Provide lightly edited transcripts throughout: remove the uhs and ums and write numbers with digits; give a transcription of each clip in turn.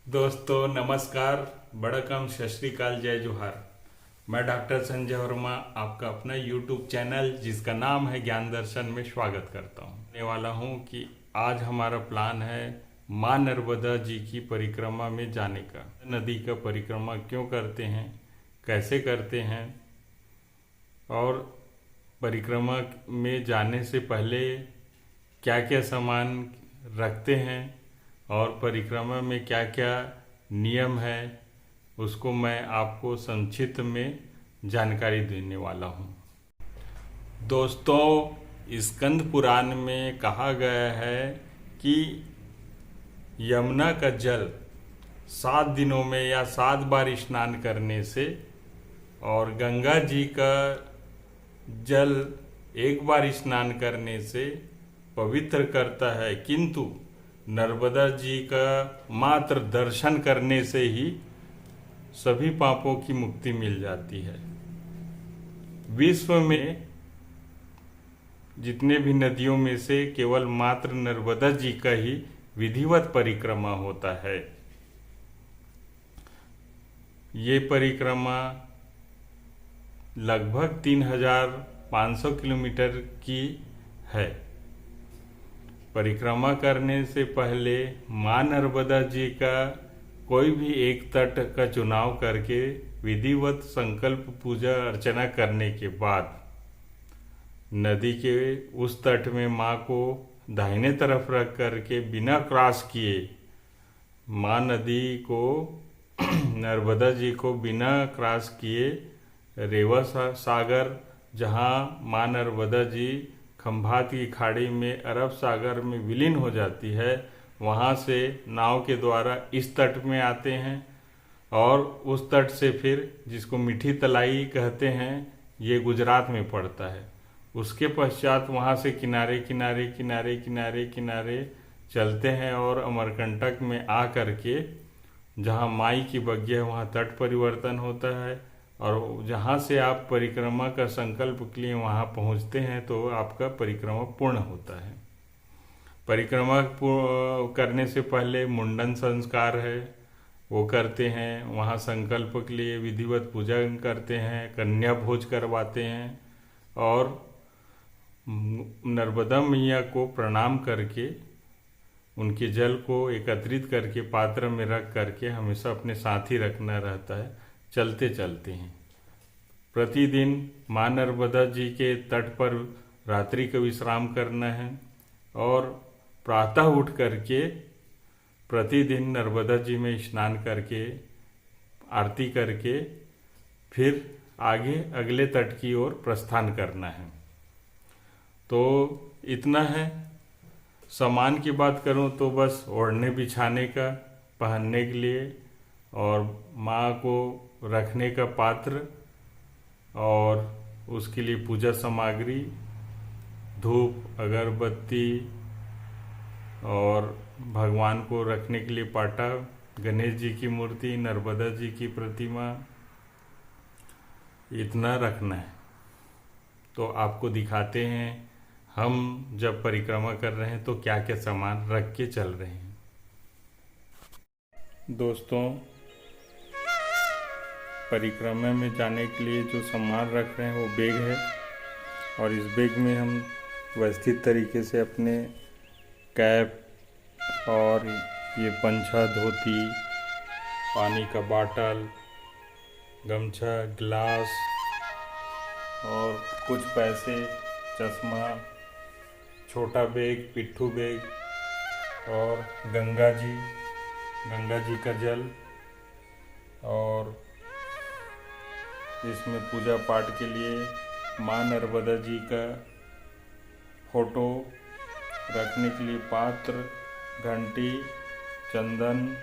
दोस्तों नमस्कार, बड़कम सत श्री अकाल, जय जोहार। मैं डॉक्टर संजय वर्मा आपका अपना यूट्यूब चैनल जिसका नाम है ज्ञान दर्शन में स्वागत करता हूँ। कहने वाला हूँ कि आज हमारा प्लान है माँ नर्मदा जी की परिक्रमा में जाने का। नदी का परिक्रमा क्यों करते हैं, कैसे करते हैं और परिक्रमा में जाने से पहले क्या क्या सामान रखते हैं और परिक्रमा में क्या क्या नियम है, उसको मैं आपको संक्षिप्त में जानकारी देने वाला हूँ। दोस्तों, स्कंद पुराण में कहा गया है कि यमुना का जल 7 दिनों में या 7 बार स्नान करने से और गंगा जी का जल 1 बार स्नान करने से पवित्र करता है, किंतु नर्मदा जी का मात्र दर्शन करने से ही सभी पापों की मुक्ति मिल जाती है। विश्व में जितने भी नदियों में से केवल मात्र नर्मदा जी का ही विधिवत परिक्रमा होता है। ये परिक्रमा लगभग 3500 किलोमीटर की है। परिक्रमा करने से पहले माँ नर्मदा जी का कोई भी एक तट का चुनाव करके विधिवत संकल्प पूजा अर्चना करने के बाद नदी के उस तट में माँ को दाहिने तरफ रख करके बिना क्रॉस किए माँ नदी को नर्मदा जी को बिना क्रॉस किए रेवा सागर, जहाँ माँ नर्मदा जी खंभात की खाड़ी में अरब सागर में विलीन हो जाती है, वहाँ से नाव के द्वारा इस तट में आते हैं और उस तट से फिर, जिसको मीठी तलाई कहते हैं, ये गुजरात में पड़ता है। उसके पश्चात वहाँ से किनारे किनारे किनारे किनारे किनारे चलते हैं और अमरकंटक में आ करके जहाँ माई की बग्घी है वहाँ तट परिवर्तन होता है और जहाँ से आप परिक्रमा का संकल्प के लिए वहाँ पहुँचते हैं तो आपका परिक्रमा पूर्ण होता है। परिक्रमा करने से पहले मुंडन संस्कार है, वो करते हैं। वहाँ संकल्प के लिए विधिवत पूजा करते हैं, कन्या भोज करवाते हैं और नर्मदा मैया को प्रणाम करके उनके जल को एकत्रित करके पात्र में रख करके हमेशा अपने साथ ही रखना रहता है। चलते चलते हैं प्रतिदिन माँ नर्मदा जी के तट पर रात्रि का विश्राम करना है और प्रातः उठ करके प्रतिदिन नर्मदा जी में स्नान करके आरती करके फिर आगे अगले तट की ओर प्रस्थान करना है। तो इतना है। सामान की बात करूं तो बस ओढ़ने बिछाने का, पहनने के लिए और माँ को रखने का पात्र और उसके लिए पूजा सामग्री, धूप, अगरबत्ती और भगवान को रखने के लिए पाटा, गणेश जी की मूर्ति, नर्मदा जी की प्रतिमा, इतना रखना है। तो आपको दिखाते हैं हम जब परिक्रमा कर रहे हैं तो क्या क्या सामान रख के चल रहे हैं। दोस्तों, परिक्रमा में जाने के लिए जो सामान रख रहे हैं वो बैग है और इस बैग में हम व्यवस्थित तरीके से अपने कैप और ये पंछा, धोती, पानी का बाटल, गमछा, गिलास और कुछ पैसे, चश्मा, छोटा बैग, पिट्ठू बैग और गंगा जी का जल और इसमें पूजा पाठ के लिए माँ नर्मदा जी का फोटो रखने के लिए पात्र, घंटी, चंदन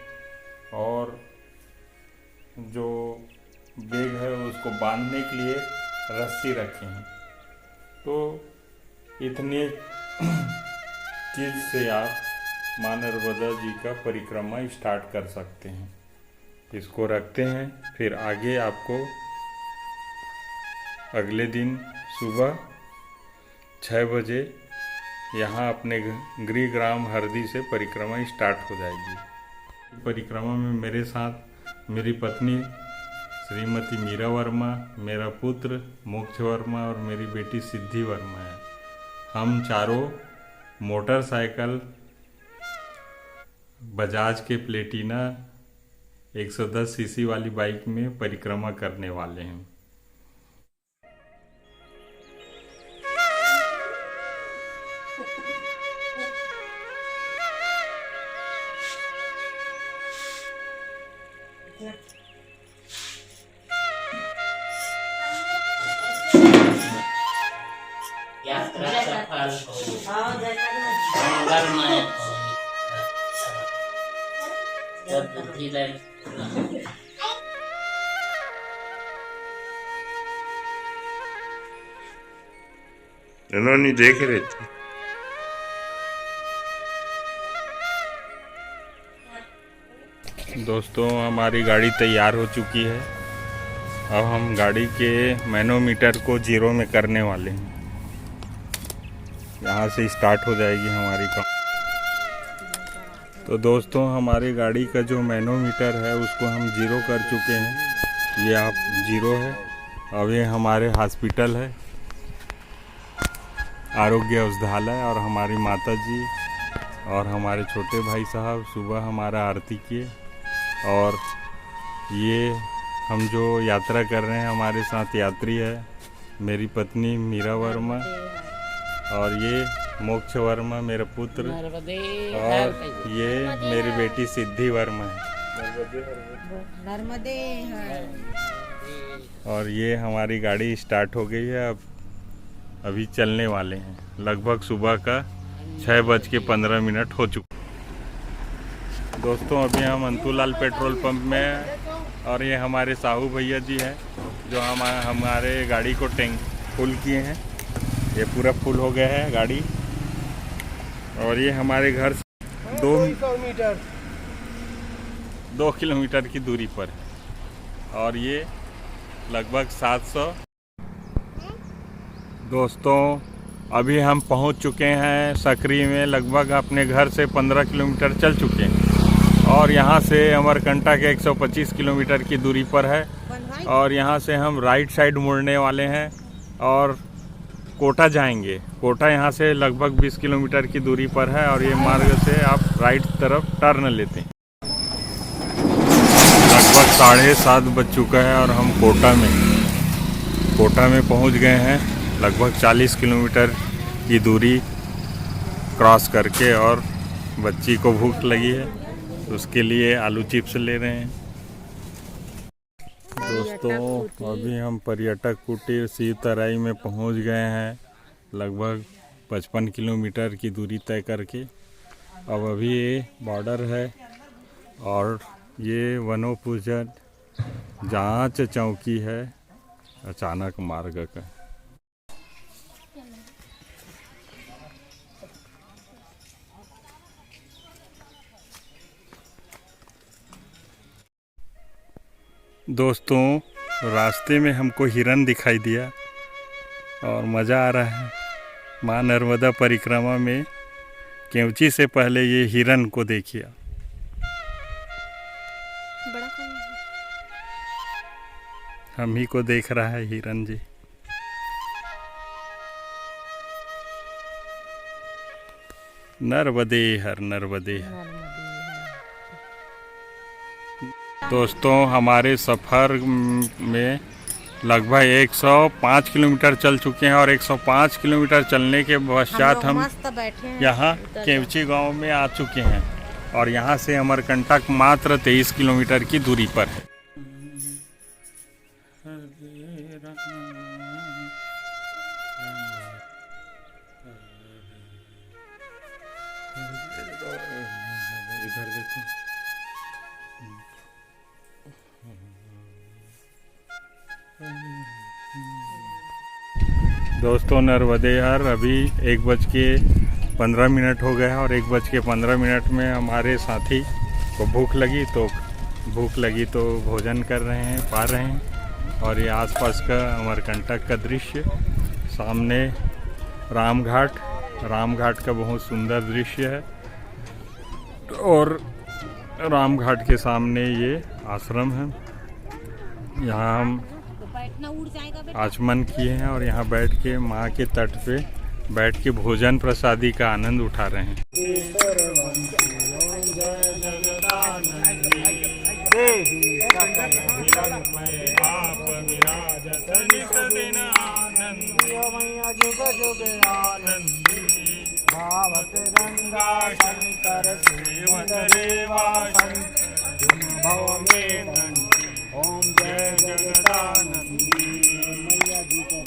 और जो बैग है उसको बांधने के लिए रस्सी रखे हैं। तो इतने चीज़ से आप माँ नर्मदा जी का परिक्रमा स्टार्ट कर सकते हैं। इसको रखते हैं, फिर आगे आपको अगले दिन सुबह 6 बजे यहाँ अपने गृह ग्राम हरदी से परिक्रमा स्टार्ट हो जाएगी। परिक्रमा में मेरे साथ मेरी पत्नी श्रीमती मीरा वर्मा, मेरा पुत्र मोक्ष वर्मा और मेरी बेटी सिद्धि वर्मा है। हम चारों मोटरसाइकिल बजाज के प्लेटिना 110 सीसी वाली बाइक में परिक्रमा करने वाले हैं। यात्रा सफल हो, मंगलमय हो, जब बुद्धि रहे। इन्होंने देख रहे थे। दोस्तों, हमारी गाड़ी तैयार हो चुकी है। अब हम गाड़ी के मैनोमीटर को 0 में करने वाले हैं। यहाँ से स्टार्ट हो जाएगी हमारी काम। तो दोस्तों, हमारी गाड़ी का जो मैनोमीटर है उसको हम 0 कर चुके हैं। ये आप 0 है। अब ये हमारे हॉस्पिटल है, आरोग्य औषधालय, और हमारी माता जी और हमारे छोटे भाई साहब सुबह हमारा आरती किए। और ये हम जो यात्रा कर रहे हैं, हमारे साथ यात्री है मेरी पत्नी मीरा वर्मा और ये मोक्ष वर्मा मेरा पुत्र, और ये मेरी बेटी सिद्धि वर्मा है। और ये हमारी गाड़ी स्टार्ट हो गई है। अब अभी चलने वाले हैं। लगभग सुबह का 6:15 हो चुका। दोस्तों, अभी हम अंतुलाल पेट्रोल पंप में हैं और ये हमारे साहू भैया जी हैं जो हमारे गाड़ी को टैंक फुल किए हैं। ये पूरा फुल हो गया है गाड़ी। और ये हमारे घर से 2 किलोमीटर की दूरी पर है और ये लगभग 700। दोस्तों, अभी हम पहुंच चुके हैं सकरी में। लगभग अपने घर से 15 किलोमीटर चल चुके हैं और यहाँ से अमरकंटक के 125 किलोमीटर की दूरी पर है। और यहाँ से हम राइट साइड मुड़ने वाले हैं और कोटा जाएंगे। कोटा यहाँ से लगभग 20 किलोमीटर की दूरी पर है और ये मार्ग से आप राइट तरफ टर्न लेते हैं। लगभग 7:30 बज चुका है और हम कोटा में पहुँच गए हैं। लगभग 40 किलोमीटर की दूरी क्रॉस करके, और बच्ची को भूख लगी है, उसके लिए आलू चिप्स ले रहे हैं। दोस्तों, अभी हम पर्यटक कुटीर सीवतराई में पहुंच गए हैं, लगभग 55 किलोमीटर की दूरी तय करके। अब अभी ये बॉर्डर है और ये वनोपूजन जांच चौकी है अचानक मार्ग का। दोस्तों, रास्ते में हमको हिरन दिखाई दिया और मज़ा आ रहा है। माँ नर्मदा परिक्रमा में केवची से पहले ये हिरन को देखिए। हम ही को देख रहा है हिरन जी। नर्मदे हर नर्मदे हर। दोस्तों, हमारे सफ़र में लगभग 105 किलोमीटर चल चुके हैं और 105 किलोमीटर चलने के पश्चात हम यहाँ केवची गांव में आ चुके हैं और यहाँ से अमरकंटक मात्र 23 किलोमीटर की दूरी पर है। इधर देखो। दोस्तों, नरवदेहर अभी 1:15 हो गया और 1:15 में हमारे साथी को भूख लगी तो भोजन कर रहे हैं, पा रहे हैं। और ये आसपास का अमरकंटक का दृश्य, सामने रामघाट का बहुत सुंदर दृश्य है। और रामघाट के सामने ये आश्रम है। यहाँ हम आचमन किए हैं और यहाँ बैठ के माँ के तट पे बैठ के भोजन प्रसादी का आनंद उठा रहे हैं। भावत गंगा शंकर भव में ओम जय जगदानंदी मैया जी को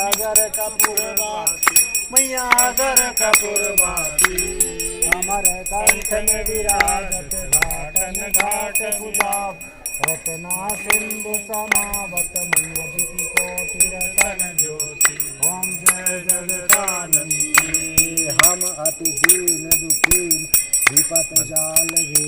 अगर कपूरवासी मैया अगर कपूरवासी अमर कंठ में विराजत घाटन घाट गुलाब रत्ना सिंधु समावत मैया जी की कोटि रतन ज्योति ओम जय जगदानंदी हम अति दीन दुखी विपत जाल घे